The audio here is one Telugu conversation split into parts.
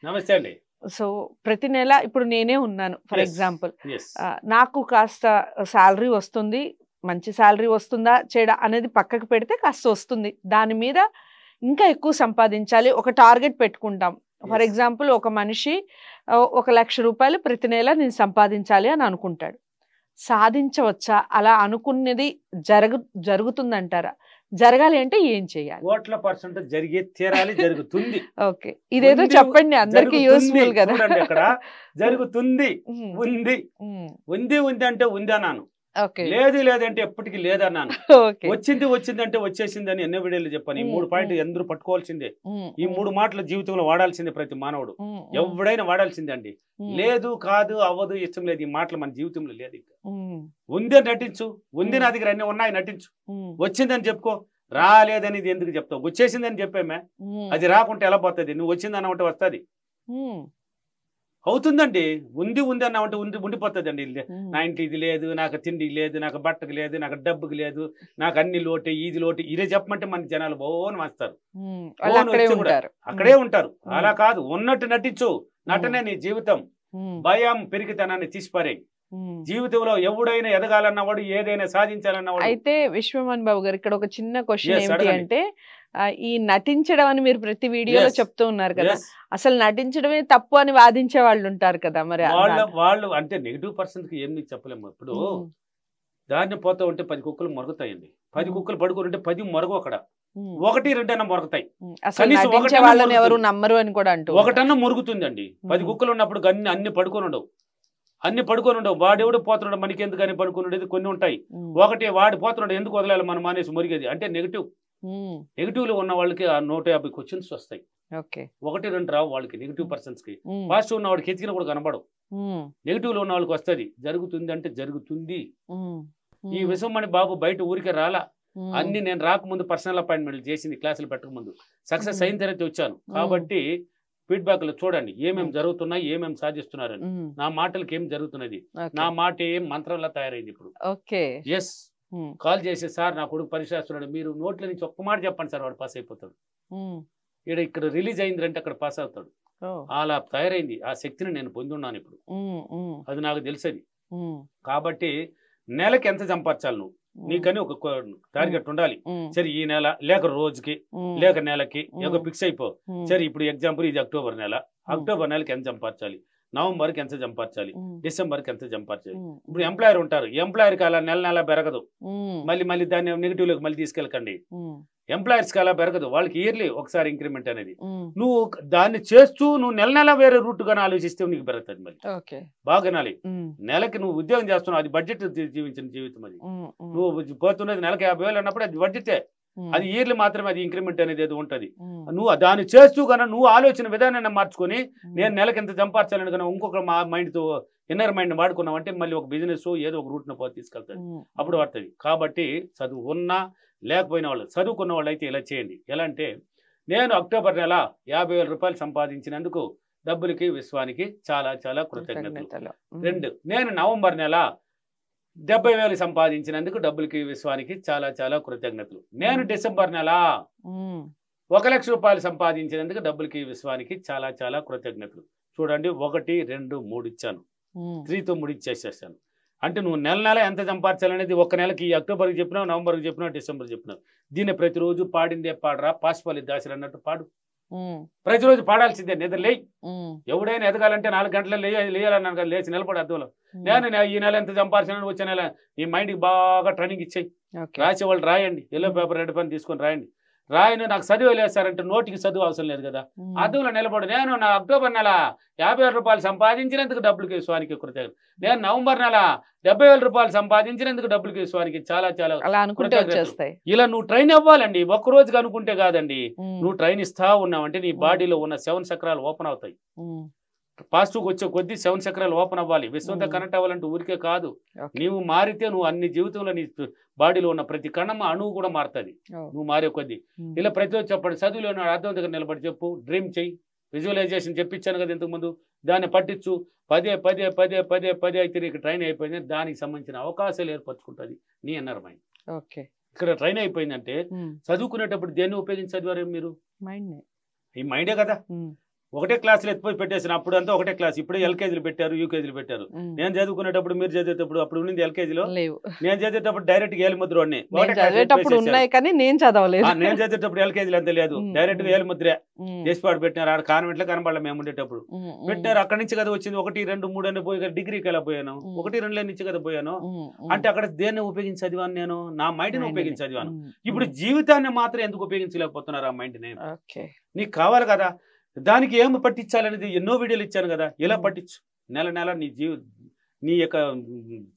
నమస్తే అండి. సో ప్రతి నెల ఇప్పుడు నేనే ఉన్నాను ఫర్ ఎగ్జాంపుల్, Yes. నాకు కాస్త శాలరీ వస్తుంది, మంచి శాలరీ వస్తుందా చెడా అనేది పక్కకు పెడితే కాస్త వస్తుంది, దాని మీద ఇంకా ఎక్కువ సంపాదించాలి ఒక టార్గెట్ పెట్టుకుంటాం. For Yes. ఎగ్జాంపుల్ ఒక మనిషి 1,00,000 రూపాయలు ప్రతి నెల నేను సంపాదించాలి అని అనుకుంటాడు. సాధించవచ్చా? అలా అనుకున్నది జరుగుతుందంటారా? జరగాలి అంటే ఏం చేయాలి? కోట్ల పర్సెంట్ జరిగే తీరాలి, జరుగుతుంది. ఓకే, ఇదేదో చెప్పండి అందరికి యూస్ఫుల్ కదా. చూడండి, అక్కడ జరుగుతుంది. ఉమ్, ఉంది ఉమ్, ఉంది ఉంది అంటే ఉంది అన్నాను, ఓకే లేదు లేదంటే ఎప్పటికీ లేదన్నాను, ఓకే, వచ్చింది వచ్చింది అంటే వచ్చేసింది అని ఎన్నో వీడియోలు చెప్పాను. ఈ 3 పాయింట్ అందరూ పట్టుకోవాల్సిందే. ఉమ్, ఈ 3 మాటలు జీవితంలో వాడాల్సిందే ప్రతి మానవుడు, ఉమ్, ఎవడైనా వాడాల్సిందే అండి. ఉమ్, లేదు కాదు అవ్వదు ఇష్టం లేదు, ఈ మాటలు మన జీవితంలో లేదు. ఇంకా ఉమ్, ఉంది అని నటించు, ఉంది నా దగ్గర అన్ని ఉన్నాయి నటించు, ఉమ్, వచ్చిందని చెప్పుకో. రాలేదని ఇది ఎందుకు చెప్తావు? వచ్చేసిందని చెప్పామే, ఉమ్, అది రాకుంటే ఎలా పోతుంది? నువ్వు వచ్చిందని అంటే వస్తుంది, ఉమ్, అవుతుందండి. ఉంది ఉంది అన్నామంటే ఉండిపోతుంది అండి. ఉమ్, నా ఇంటి ఇది లేదు, నాకు తిండి లేదు, నాకు బట్టకు లేదు, నాకు డబ్బుకి లేదు, నాకు అన్ని లోటే ఇది లోటే ఇదే చెప్పమంటే మన జనాలు బోని వస్తారు, ఉమ్, వాళ్ళు అక్కడే ఉంటారు. అక్కడే ఉంటారు. అలా కాదు, ఉన్నట్టు నటించు. నటనే నీ జీవితం. ఉమ్, భయం పెరిగితనాన్ని తీసిపారేయి. ఉమ్. జీవితంలో ఎవడైనా ఎదగాలన్నవాడు, ఏదైనా సాధించాలన్నవాడు. అయితే విశ్వమోహన్ బాబు గారు, ఇక్కడ ఒక చిన్న క్వశ్చన్ Yes, ఏమిటి అడగండి. అంటే, ఈ నటించడం అని మీరు ప్రతి వీడియోలో Yes. చెప్తూ ఉన్నారు కదా, Yes. అసలు నటించడమే తప్పు అని వాదించే వాళ్ళు ఉంటారు కదా, మరి వాళ్ళు అంటే నెగిటివ్ పర్సన్ కి ఏమి చెప్పలేము. ఇప్పుడు దాన్ని పోతా ఉంటే 10 కుక్కలు మొరుగుతాయండి. 10 కుక్కలు పడుకుని ఉంటే 10 మొరగు, అక్కడ 1, 2 అన్న మొరుగుతాయి. అసలు కనీసం నటించే ఒకటన్నా వాళ్ళని ఎవరు మొరుగుతుంది. నమ్మరు అని కూడా అంటూ ఒకటన్నా మురుగుతుందండి. 10 కుక్కలు ఉన్నప్పుడు అన్ని పడుకొని ఉండవు, అన్ని పడుకొని ఉండవు. వాడెవడు పోతున్నాడు మనకి ఎందుకు అని పడుకుని ఉండేది కొన్ని ఉంటాయి. ఒకటి వాడు పోతున్నాడు ఎందుకు వదలాలి మనం మానేసి మురిగేది అంటే నెగిటివ్ లో ఉన్న వాళ్ళకి ఆ 150 క్వశ్చన్స్ వస్తాయి. 1, 2 రావు వాళ్ళకి, నెగిటివ్ పర్సన్స్ కి. పాజిటివ్ ఉన్న వాడికి ఎతికిన కూడా కనబడవు. నెగిటివ్ లో ఉన్న వాళ్ళకి వస్తుంది. జరుగుతుంది అంటే జరుగుతుంది. ఈ విశ్వమణి బాబు బయట ఊరికే రాలా. అన్ని నేను రాకముందు పర్సనల్ అపాయింట్మెంట్లు చేసింది, క్లాసులు పెట్టక ముందు. సక్సెస్ అయిన తర్వాత వచ్చాను కాబట్టి ఫీడ్బ్యాక్ లో చూడండి ఏమేమి జరుగుతున్నాయి, ఏమేమి సాధిస్తున్నారని. నా మాటలకి ఏం జరుగుతున్నది, నా మాట ఏం మంత్రంలా తయారైంది ఇప్పుడు. ఎస్, కాల్ చేసి సార్ నా కొడుకు పరీక్ష రాస్తున్నాడు, మీరు నోట్ల నుంచి ఒక్క మాట చెప్పండి సార్, వాడు పాస్ అయిపోతాడు. ఇక్కడ రిలీజ్ అయిందంటే అక్కడ పాస్ అవుతాడు. అలా తయారైంది. ఆ శక్తిని నేను పొంది ఉన్నాను ఇప్పుడు, అది నాకు తెలిసేది. కాబట్టి నెలకి ఎంత సంపాదించాలి నువ్వు, నీకని ఒక టార్గెట్ ఉండాలి. సరే ఈ నెల లేక రోజుకి లేక నెలకి ఒక ఫిక్స్ అయిపో. సరే ఇప్పుడు ఎగ్జాంపుల్ ఇది అక్టోబర్ నెల, అక్టోబర్ నెలకి ఎంత సంపాదించాలి, నవంబర్కి ఎంత సంపాదించాలి, డిసెంబర్కి ఎంత సంపాదించాలి. ఇప్పుడు ఎంప్లాయర్ ఉంటారు, ఎంప్లాయర్కి అలా నెల పెరగదు. మళ్ళీ దాన్ని నెగిటివ్ లోకి మళ్ళీ తీసుకెళ్ళకండి. ఎంప్లాయర్స్ కి అలా పెరగదు, వాళ్ళకి ఇయర్లీ ఒకసారి ఇంక్రిమెంట్ అనేది. నువ్వు దాన్ని చేస్తూ నువ్వు నెల వేరే రూట్ గానే ఆలోచిస్తే నీకు పెరుగుతుంది. మళ్ళీ బాగా వినాలి, నెలకి నువ్వు ఉద్యోగం చేస్తున్నావు, అది బడ్జెట్ జీవించిన జీవితం. అది నువ్వు పోతున్నది నెలకి 50,000 అన్నప్పుడు అది బడ్జెటే, అది ఇయర్లీ మాత్రమే అది ఇంక్రిమెంట్ అనేది ఏదో ఉంటది. నువ్వు దాన్ని చేస్తూ కన్నా నువ్వు ఆలోచన విధానాన్ని మార్చుకొని నేను నెలకి ఎంత సంపాదించాలని కన్నా ఇంకొక మైండ్ తో ఇన్నర్ మైండ్ వాడుకున్నావు అంటే మళ్ళీ ఒక బిజినెస్ ఏదో ఒక రూట్ పోతే తీసుకెళ్తాది, అప్పుడు పడుతుంది. కాబట్టి చదువు ఉన్నా లేకపోయిన వాళ్ళు, చదువుకున్న వాళ్ళు అయితే ఇలా చేయండి. ఎలా అంటే, నేను అక్టోబర్ నెల 50,000 రూపాయలు సంపాదించినందుకు డబ్బులకి విశ్వానికి చాలా చాలా కృతజ్ఞతలు. 2, నేను నవంబర్ నెల 70,000 సంపాదించినందుకు డబ్బులకి విశ్వానికి చాలా చాలా కృతజ్ఞతలు. నేను డిసెంబర్ నెల 1,00,000 రూపాయలు సంపాదించినందుకు డబ్బులకి విశ్వానికి చాలా చాలా కృతజ్ఞతలు. చూడండి, 1, 2, 3 ఇచ్చాను, 3తో 3 ఇచ్చేసేసాను. అంటే నువ్వు నెల ఎంత సంపాదించాలనేది ఒక నెలకి అక్టోబర్కి చెప్పినావు, నవంబర్కి చెప్పినావు, డిసెంబర్కి చెప్పినావు. దీన్ని ప్రతిరోజు పాడిందే పాడరా, పాసిపల్లి దాసరి అన్నట్టు పాడు. ప్రతిరోజు పాడాల్సిందే, నిద్ర లేయి. ఎవడైనా ఎదగాలంటే 4 గంటలు లేయాలన్నాను కదా, లేచి నిలబడి అద్దంలో నేను ఈ నెల ఎంత సంపాదించాలని వచ్చే నెల నీ మైండ్కి బాగా ట్రైనింగ్ ఇచ్చేయి. రాసేవాళ్ళు రాయండి, ఎల్లో పేపర్ రెడ్ పెన్ తీసుకొని రాయండి. రాయను నాకు చదువు లేస్తారంటే నోటికి చదువు అవసరం లేదు కదా, అద్దంలో నిలబడి నేను నా అక్టోబర్ నెల 50,000 రూపాయలు సంపాదించినందుకు డబ్బులకి విశ్వానికి కృతజ్ఞతలు. నేను నవంబర్ నెల 70,000 రూపాయలు సంపాదించినందుకు డబ్బులకి విశ్వానికి చాలా చాలా కృతజ్ఞతలు. ఇలా నువ్వు ట్రైన్ అవ్వాలండి, ఒక్క రోజుకి అనుకుంటే కాదండి. నువ్వు ట్రైన్ ఇస్తా ఉన్నావంటే నీ బాడీలో ఉన్న 7 చక్రాలు ఓపెన్ అవుతాయి. పాజిటివ్ వచ్చే కొద్ది 7 చక్రాలు ఓపెన్ అవ్వాలి. విశ్వంతో కనెక్ట్ అవ్వాలంటే ఊరికే కాదు, నీవు మారితే నువ్వు అన్ని జీవితంలో నీ బాడీలో ఉన్న ప్రతి కణం అణువు కూడా మారుతుంది నువ్వు మారే కొద్ది. ఇలా ప్రతి రోజు చెప్పండి, చదువులో అర్థం దగ్గర నిలబడి చెప్పు, డ్రీమ్ చెయ్యి, విజువలైజేషన్ చెప్పించాను కదా ఇంతకు ముందు, దాన్ని పట్టించు. పదే అయితే నీకు ట్రైన్ అయిపోయింది, దానికి సంబంధించిన అవకాశాలు ఏర్పరచుకుంటుంది నీ ఇన్నర్ మైండ్. ఇక్కడ ట్రైన్ అయిపోయిందంటే చదువుకునేటప్పుడు దేన్ని ఉపయోగించి చదివారు మీరు? ఈ మైండే కదా. ఒకటే క్లాసులు ఎత్తిపోయి పెట్టేసిన అప్పుడు అంతా ఒకటే క్లాస్. ఇప్పుడు ఎల్కేజీలు పెట్టారు, యూకేజీలు పెట్టారు. నేను చదువుకునేటప్పుడు మీరు చదివేటప్పుడు అప్పుడు ఉన్నది ఎల్కేజీలో, నేను చదివేటప్పుడు డైరెక్ట్ గా ఏలుముద్ర ఉన్నాయి. నేను చదవలేదు. నేను చదివేటప్పుడు ఎల్కేజీలు అంతే లేదు, డైరెక్ట్ గా ఏలుముద్రే చేసిపాడు పెట్టినారు. ఆడ కాన్వెంట్ లో కనబడాలి మేము ఉండేటప్పుడు పెట్టినారు. అక్కడి నుంచి కదా వచ్చింది 1, 2, 3 అని పోయి డిగ్రీకి ఎలా పోయాను, 1, 2 నుంచి కదా పోయాను. అంటే అక్కడ దేన్ని ఉపయోగించి చదివాను, నేను నా మైండ్ ని ఉపయోగించి చదివాను. ఇప్పుడు జీవితాన్ని మాత్రం ఎందుకు ఉపయోగించలేకపోతున్నారు ఆ మైండ్ ని? నీకు కావాలి కదా, దానికి ఏమి పట్టించాలనేది ఎన్నో వీడియోలు ఇచ్చాను కదా. ఇలా పట్టించు, నెల నెల నీ యొక్క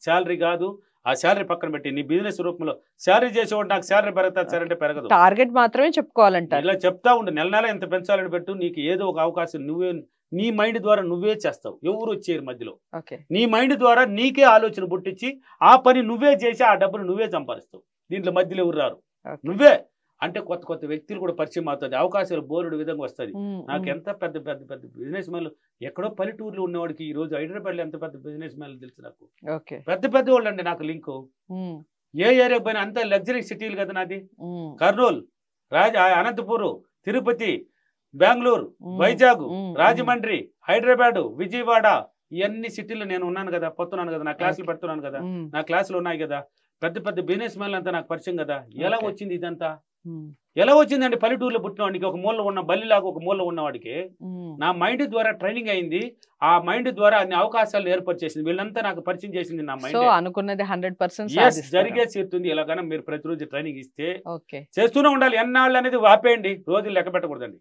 శాలరీ కాదు, ఆ శాలరీ పక్కన పెట్టి నీ బిజినెస్ రూపంలో శాలరీ చేసేవాడు నాకు శాలరీ పెరుగుతుంది సార్ అంటే పెరగదు. టార్గెట్ మాత్రమే చెప్పుకోవాలంట. ఇలా చెప్తా ఉండు, నెల నెల ఎంత పెంచాలని పెట్టు. నీకు ఏదో ఒక అవకాశం నువ్వే నీ మైండ్ ద్వారా నువ్వే చేస్తావు, ఎవరు వచ్చేరు మధ్యలో. నీ మైండ్ ద్వారా నీకే ఆలోచన పుట్టించి ఆ పని నువ్వే చేసి ఆ డబ్బును నువ్వే సంపాదిస్తావు. దీంట్లో మధ్యలో ఎవరు రారు, నువ్వే. అంటే కొత్త కొత్త వ్యక్తులు కూడా పరిచయం అవుతుంది, అవకాశాలు బోరుడు విధంగా వస్తుంది. నాకు ఎంత పెద్ద పెద్ద పెద్ద బిజినెస్ మ్యాన్లు ఎక్కడో పల్లెటూరులో ఉన్నవాడికి ఈ రోజు హైదరాబాద్లో ఎంత పెద్ద బిజినెస్ మ్యాన్లు తెలుసు నాకు. పెద్ద పెద్ద వాళ్ళు అండి నాకు లింకు. ఏ ఏరియాకి పోయినా అంత లగ్జరీ సిటీలు కదా నాది. కర్నూలు, అనంతపూర్, తిరుపతి, బెంగళూరు, వైజాగ్, రాజమండ్రి, హైదరాబాద్, విజయవాడ, ఇవన్నీ సిటీలు నేను ఉన్నాను కదా, పోతున్నాను కదా, నా క్లాసులు పెడుతున్నాను కదా, నా క్లాసులు ఉన్నాయి కదా. పెద్ద పెద్ద బిజినెస్ మ్యాన్లు అంతా నాకు పరిచయం కదా. ఎలా వచ్చింది ఇదంతా? ఎలా వచ్చిందండి? పల్లెటూరులో పుట్టినవాడికి, ఒక మూల ఉన్న బల్లిలాగా ఒక మూల ఉన్నవాడికి నా మైండ్ ద్వారా ట్రైనింగ్ అయింది. ఆ మైండ్ ద్వారా అన్ని అవకాశాలు ఏర్పరిచేసింది. వీళ్ళంతా నాకు పరిచయం చేసింది నా మైండ్. అనుకున్నది 100% జరిగే చేస్తుంది. ఇలాగైనా మీరు ప్రతిరోజు ట్రైనింగ్ ఇస్తే చేస్తూనే ఉండాలి. ఎన్నాళ్ళు అనేది ఆపేయండి, రోజులు లెక్క పెట్టకూడదండి.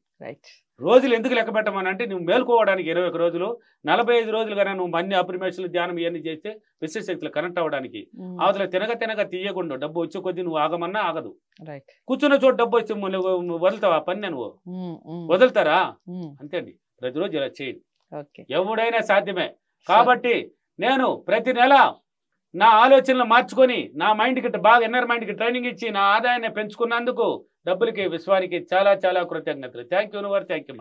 రోజులు ఎందుకు లెక్క పెట్టమని అంటే, నువ్వు మేల్కోవడానికి 21 రోజులు, 45 రోజులు కన్నా నువ్వు అన్ని అప్రిమేషన్లు ధ్యానం ఇవన్నీ చేస్తే విశ్వశక్తులు కనెక్ట్ అవ్వడానికి. అవతల తినక తీయకుండా డబ్బు వచ్చే కొద్దీ నువ్వు ఆగమన్నా ఆగదు. కూర్చున్న చోటు డబ్బు వచ్చి వదులుతావా పని? నువ్వు వదులుతారా? అంతే అండి. ప్రతిరోజు ఇలా చేయండి, ఎవడైనా సాధ్యమే. కాబట్టి నేను ప్రతి నెల నా ఆలోచనలు మార్చుకొని నా మైండ్కి బాగా ఇన్నర్ మైండ్కి ట్రైనింగ్ ఇచ్చి నా ఆదాయాన్ని పెంచుకున్నందుకు డబ్బులకి, విశ్వానికి చాలా చాలా కృతజ్ఞతలు. Thank you. Thank you.